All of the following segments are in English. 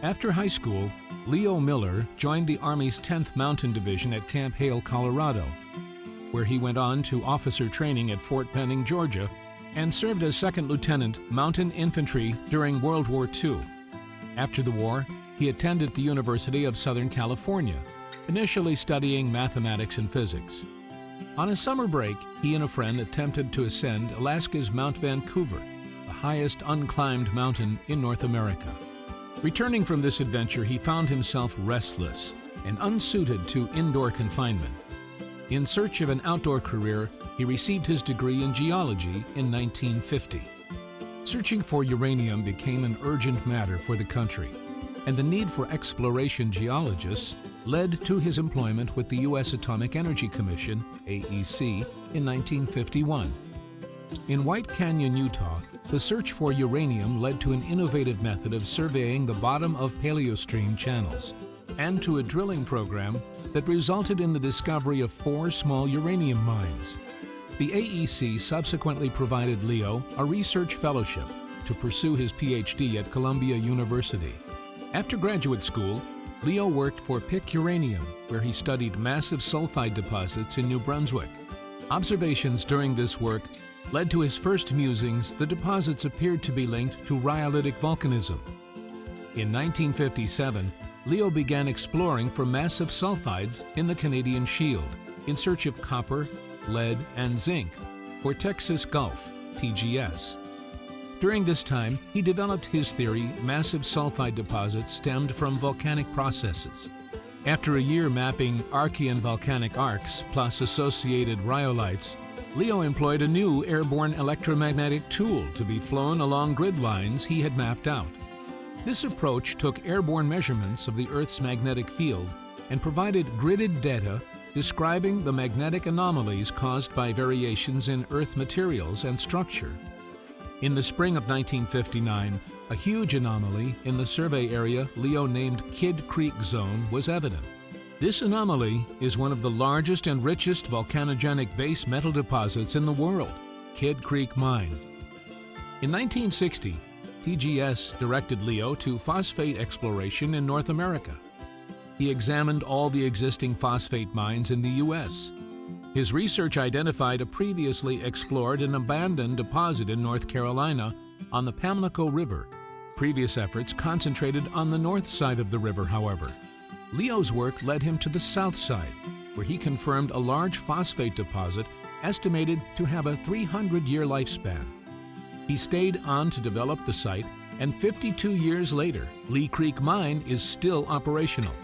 After high school, Leo Miller joined the Army's 10th Mountain Division at Camp Hale, Colorado, where he went on to officer training at Fort Benning, Georgia, and served as Second Lieutenant Mountain Infantry during World War II. After the war, he attended the University of Southern California, initially studying mathematics and physics. On a summer break, he and a friend attempted to ascend Alaska's Mount Vancouver, the highest unclimbed mountain in North America. Returning from this adventure, he found himself restless and unsuited to indoor confinement. In search of an outdoor career, he received his degree in geology in 1950. Searching for uranium became an urgent matter for the country, and the need for exploration geologists led to his employment with the U.S. Atomic Energy Commission, AEC, in 1951. In White Canyon, Utah, the search for uranium led to an innovative method of surveying the bottom of paleostream channels, and to a drilling program that resulted in the discovery of 4 small uranium mines. The AEC subsequently provided Leo a research fellowship to pursue his PhD at Columbia University. After graduate school, Leo worked for PIC Uranium, where he studied massive sulfide deposits in New Brunswick. Observations during this work led to his first musings. The deposits appeared to be linked to rhyolitic volcanism. In 1957, Leo began exploring for massive sulfides in the Canadian Shield in search of copper, lead, and zinc for Texas Gulf, TGS. During this time, he developed his theory massive sulfide deposits stemmed from volcanic processes. After a year mapping Archean volcanic arcs plus associated rhyolites, Leo employed a new airborne electromagnetic tool to be flown along grid lines he had mapped out. This approach took airborne measurements of the Earth's magnetic field and provided gridded data describing the magnetic anomalies caused by variations in Earth materials and structure. In the spring of 1959, a huge anomaly in the survey area Leo named Kidd Creek Zone was evident. This anomaly is one of the largest and richest volcanogenic base metal deposits in the world, Kidd Creek Mine. In 1960, TGS directed Leo to phosphate exploration in North America. He examined all the existing phosphate mines in the U.S. His research identified a previously explored and abandoned deposit in North Carolina on the Pamlico River. Previous efforts concentrated on the north side of the river, however. Leo's work led him to the south side, where he confirmed a large phosphate deposit estimated to have a 300-year lifespan. He stayed on to develop the site, and 52 years later, Lee Creek Mine is still operational.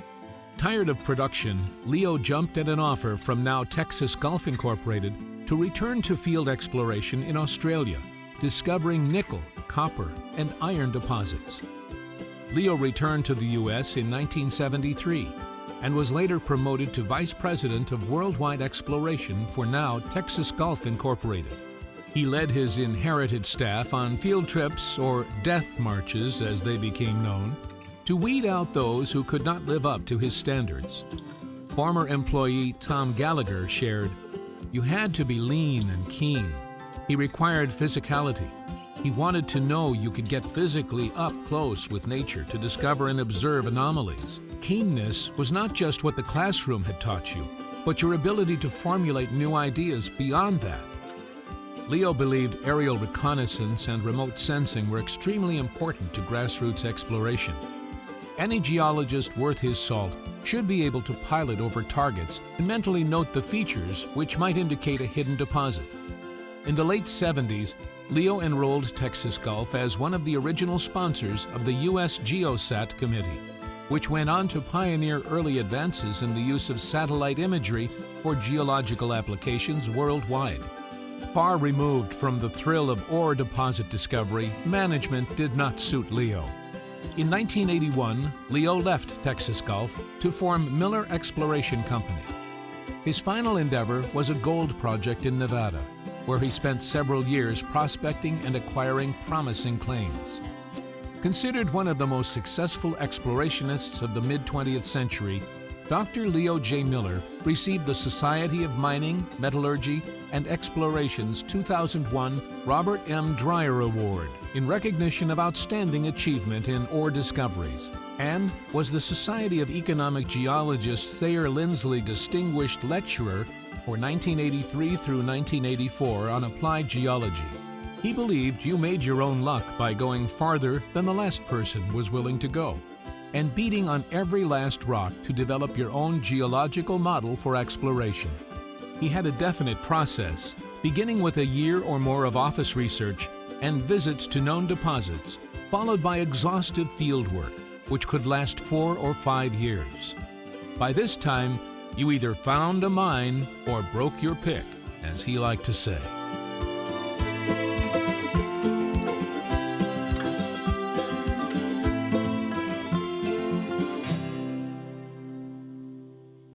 Tired of production, Leo jumped at an offer from now Texas Gulf Incorporated to return to field exploration in Australia, discovering nickel, copper, and iron deposits. Leo returned to the U.S. in 1973 and was later promoted to Vice President of Worldwide Exploration for now Texas Gulf Incorporated. He led his inherited staff on field trips, or death marches as they became known, to weed out those who could not live up to his standards. Former employee Tom Gallagher shared, "You had to be lean and keen. He required physicality. He wanted to know you could get physically up close with nature to discover and observe anomalies. Keenness was not just what the classroom had taught you, but your ability to formulate new ideas beyond that." Leo believed aerial reconnaissance and remote sensing were extremely important to grassroots exploration. Any geologist worth his salt should be able to pilot over targets and mentally note the features which might indicate a hidden deposit. In the late 70s, Leo enrolled Texas Gulf as one of the original sponsors of the U.S. GeoSat Committee, which went on to pioneer early advances in the use of satellite imagery for geological applications worldwide. Far removed from the thrill of ore deposit discovery, management did not suit Leo. In 1981, Leo left Texas Gulf to form Miller Exploration Company. His final endeavor was a gold project in Nevada, where he spent several years prospecting and acquiring promising claims. Considered one of the most successful explorationists of the mid-20th century, Dr. Leo J. Miller received the Society of Mining, Metallurgy, and Exploration's 2001 Robert M. Dreyer Award in recognition of outstanding achievement in ore discoveries. and was the Society of Economic Geologists Thayer Lindsley Distinguished Lecturer for 1983 through 1984 on applied geology. He believed you made your own luck by going farther than the last person was willing to go, and beating on every last rock to develop your own geological model for exploration. He had a definite process, beginning with a year or more of office research and visits to known deposits, followed by exhaustive field work, which could last 4 or 5 years. By this time, you either found a mine or broke your pick, as he liked to say.